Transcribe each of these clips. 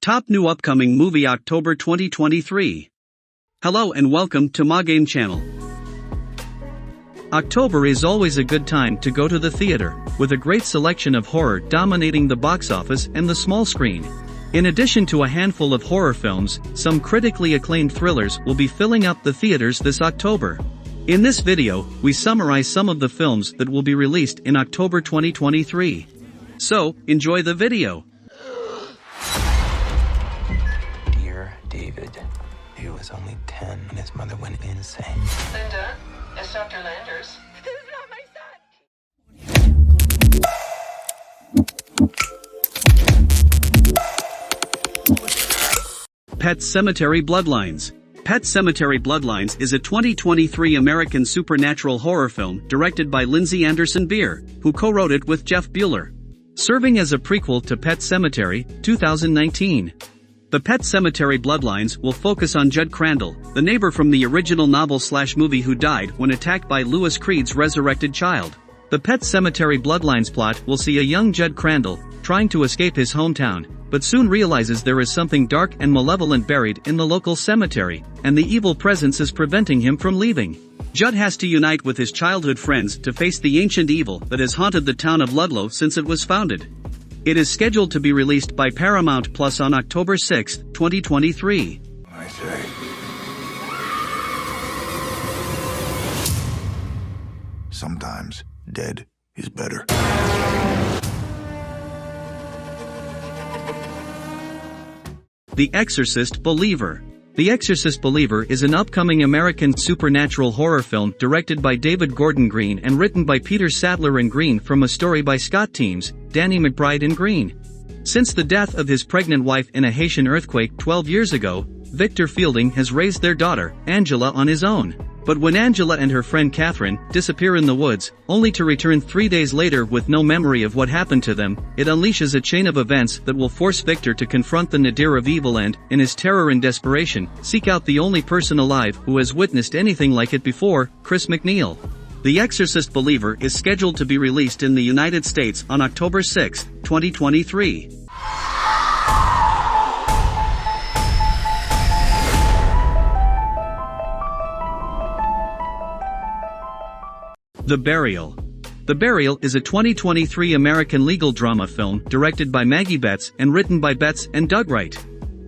Top new upcoming movie October 2023. Hello and welcome to MoGame channel. October is always a good time to go to the theater, with a great selection of horror dominating the box office and the small screen. In addition to a handful of horror films, some critically acclaimed thrillers will be filling up the theaters this October. In this video, we summarize some of the films that will be released in October 2023. So, enjoy the video. Dear David, he was only 10 when his mother went insane. Linda, it's Dr. Landers. This is not my son. Pet Sematary Bloodlines. Pet Sematary Bloodlines is a 2023 American supernatural horror film directed by Lindsay Anderson Beer, who co-wrote it with Jeff Bueller. Serving as a prequel to Pet Sematary, 2019. The Pet Sematary Bloodlines will focus on Judd Crandall, the neighbor from the original novel/movie who died when attacked by Louis Creed's resurrected child. The Pet Sematary Bloodlines plot will see a young Judd Crandall trying to escape his hometown, but soon realizes there is something dark and malevolent buried in the local cemetery, and the evil presence is preventing him from leaving. Judd has to unite with his childhood friends to face the ancient evil that has haunted the town of Ludlow since it was founded. It is scheduled to be released by Paramount Plus on October 6, 2023. I say. Sometimes dead is better. The Exorcist Believer. The Exorcist Believer is an upcoming American supernatural horror film directed by David Gordon Green and written by Peter Sadler and Green from a story by Scott Teems, Danny McBride and Green. Since the death of his pregnant wife in a Haitian earthquake 12 years ago, Victor Fielding has raised their daughter, Angela, on his own. But when Angela and her friend Catherine disappear in the woods, only to return 3 days later with no memory of what happened to them, it unleashes a chain of events that will force Victor to confront the nadir of evil and, in his terror and desperation, seek out the only person alive who has witnessed anything like it before, Chris McNeil. The Exorcist Believer is scheduled to be released in the United States on October 6, 2023. The Burial. The Burial is a 2023 American legal drama film directed by Maggie Betts and written by Betts and Doug Wright.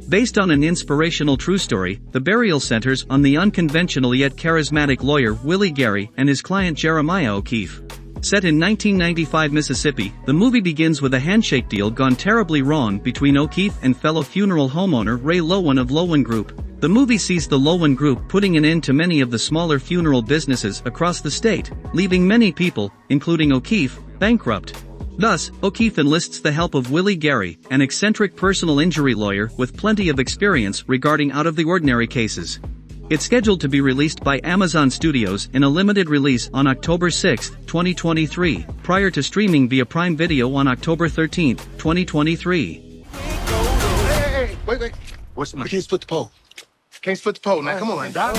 Based on an inspirational true story, The Burial centers on the unconventional yet charismatic lawyer Willie Gary and his client Jeremiah O'Keefe. Set in 1995 Mississippi, the movie begins with a handshake deal gone terribly wrong between O'Keefe and fellow funeral homeowner Ray Lowen of Lowen Group. The movie sees the Lowen Group putting an end to many of the smaller funeral businesses across the state, leaving many people, including O'Keefe, bankrupt. Thus, O'Keefe enlists the help of Willie Gary, an eccentric personal injury lawyer with plenty of experience regarding out-of-the-ordinary cases. It's scheduled to be released by Amazon Studios in a limited release on October 6, 2023, prior to streaming via Prime Video on October 13, 2023. Hey, wait. What's the matter? Can't split the pole. Can't split the pole, now. Come on, Doc.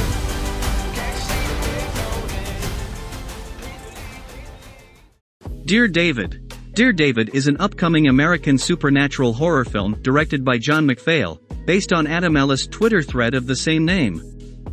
Dear David. Dear David is an upcoming American supernatural horror film directed by John McPhail, based on Adam Ellis' Twitter thread of the same name.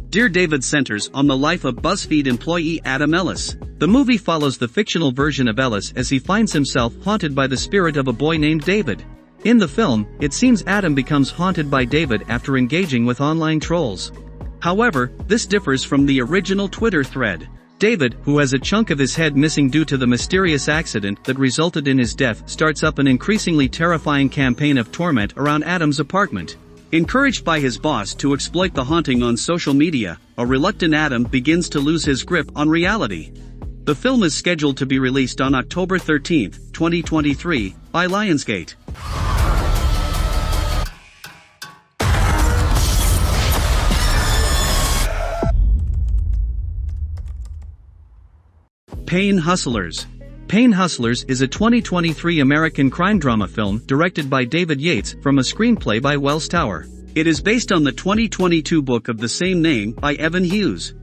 Dear David centers on the life of BuzzFeed employee Adam Ellis. The movie follows the fictional version of Ellis as he finds himself haunted by the spirit of a boy named David. In the film, it seems Adam becomes haunted by David after engaging with online trolls. However, this differs from the original Twitter thread. David, who has a chunk of his head missing due to the mysterious accident that resulted in his death, starts up an increasingly terrifying campaign of torment around Adam's apartment. Encouraged by his boss to exploit the haunting on social media, a reluctant Adam begins to lose his grip on reality. The film is scheduled to be released on October 13, 2023, by Lionsgate. Pain Hustlers. Pain Hustlers is a 2023 American crime drama film directed by David Yates from a screenplay by Wells Tower. It is based on the 2022 book of the same name by Evan Hughes.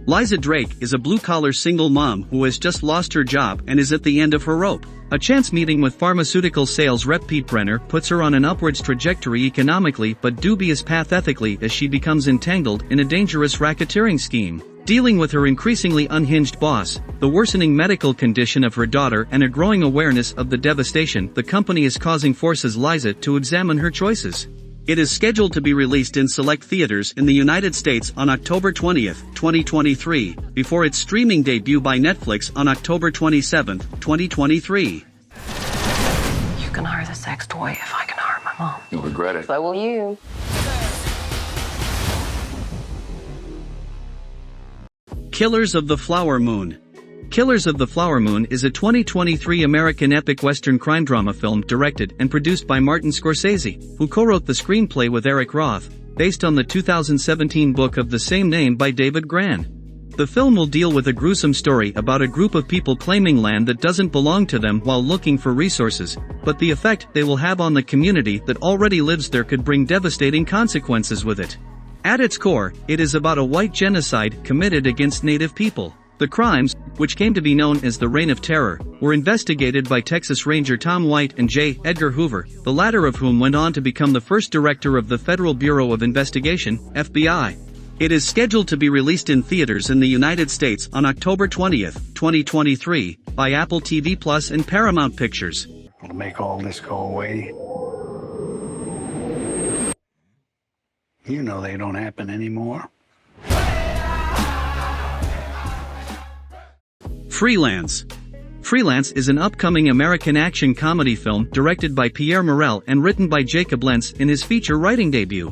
Liza Drake is a blue-collar single mom who has just lost her job and is at the end of her rope. A chance meeting with pharmaceutical sales rep Pete Brenner puts her on an upwards trajectory economically but dubious path ethically as she becomes entangled in a dangerous racketeering scheme. Dealing with her increasingly unhinged boss, the worsening medical condition of her daughter and a growing awareness of the devastation the company is causing forces Liza to examine her choices. It is scheduled to be released in select theaters in the United States on October 20, 2023, before its streaming debut by Netflix on October 27, 2023. You can hire the sex toy if I can hire my mom. You'll regret it. So will you. Killers of the Flower Moon. Killers of the Flower Moon is a 2023 American epic Western crime drama film directed and produced by Martin Scorsese, who co-wrote the screenplay with Eric Roth, based on the 2017 book of the same name by David Gran. The film will deal with a gruesome story about a group of people claiming land that doesn't belong to them while looking for resources, but the effect they will have on the community that already lives there could bring devastating consequences with it. At its core, it is about a white genocide committed against Native people. The crimes, which came to be known as the Reign of Terror, were investigated by Texas Ranger Tom White and J. Edgar Hoover, the latter of whom went on to become the first director of the Federal Bureau of Investigation, FBI. It is scheduled to be released in theaters in the United States on October 20, 2023, by Apple TV Plus and Paramount Pictures. To make all this go away. You know they don't happen anymore. Freelance. Freelance is an upcoming American action comedy film directed by Pierre Morel and written by Jacob Lentz in his feature writing debut.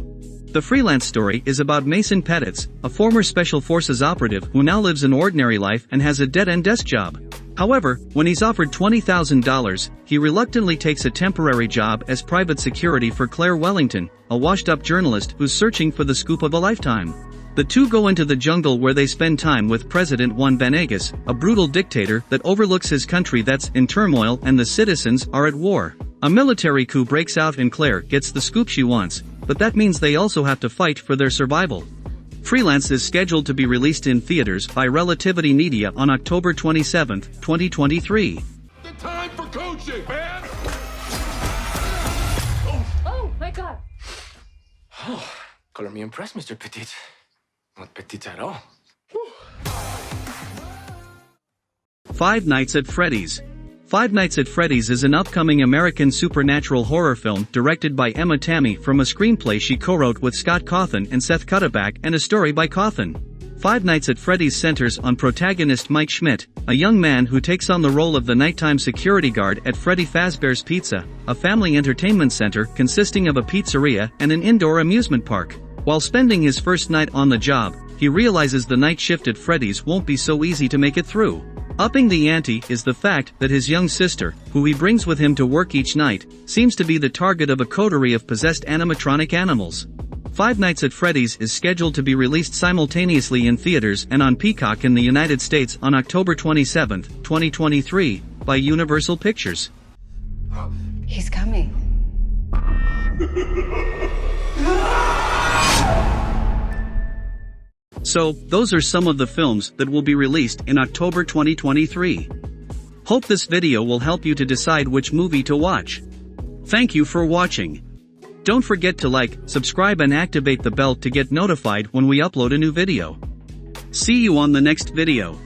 The Freelance story is about Mason Pettitz, a former Special Forces operative who now lives an ordinary life and has a dead-end desk job. However, when he's offered $20,000, he reluctantly takes a temporary job as private security for Claire Wellington, a washed-up journalist who's searching for the scoop of a lifetime. The two go into the jungle where they spend time with President Juan Venegas, a brutal dictator that overlooks his country that's in turmoil and the citizens are at war. A military coup breaks out and Claire gets the scoop she wants, but that means they also have to fight for their survival. Freelance is scheduled to be released in theaters by Relativity Media on October 27, 2023. The time for coaching, man! Oh, my God. Oh, color me impressed, Mr. Petit. Not petit at all. Five Nights at Freddy's. Five Nights at Freddy's is an upcoming American supernatural horror film directed by Emma Tammy from a screenplay she co-wrote with Scott Cawthon and Seth Cuddeback and a story by Cawthon. Five Nights at Freddy's centers on protagonist Mike Schmidt, a young man who takes on the role of the nighttime security guard at Freddy Fazbear's Pizza, a family entertainment center consisting of a pizzeria and an indoor amusement park. While spending his first night on the job, he realizes the night shift at Freddy's won't be so easy to make it through. Upping the ante is the fact that his young sister, who he brings with him to work each night, seems to be the target of a coterie of possessed animatronic animals. Five Nights at Freddy's is scheduled to be released simultaneously in theaters and on Peacock in the United States on October 27, 2023, by Universal Pictures. He's coming. So, those are some of the films that will be released in October 2023. Hope this video will help you to decide which movie to watch. Thank you for watching. Don't forget to like, subscribe and activate the bell to get notified when we upload a new video. See you on the next video.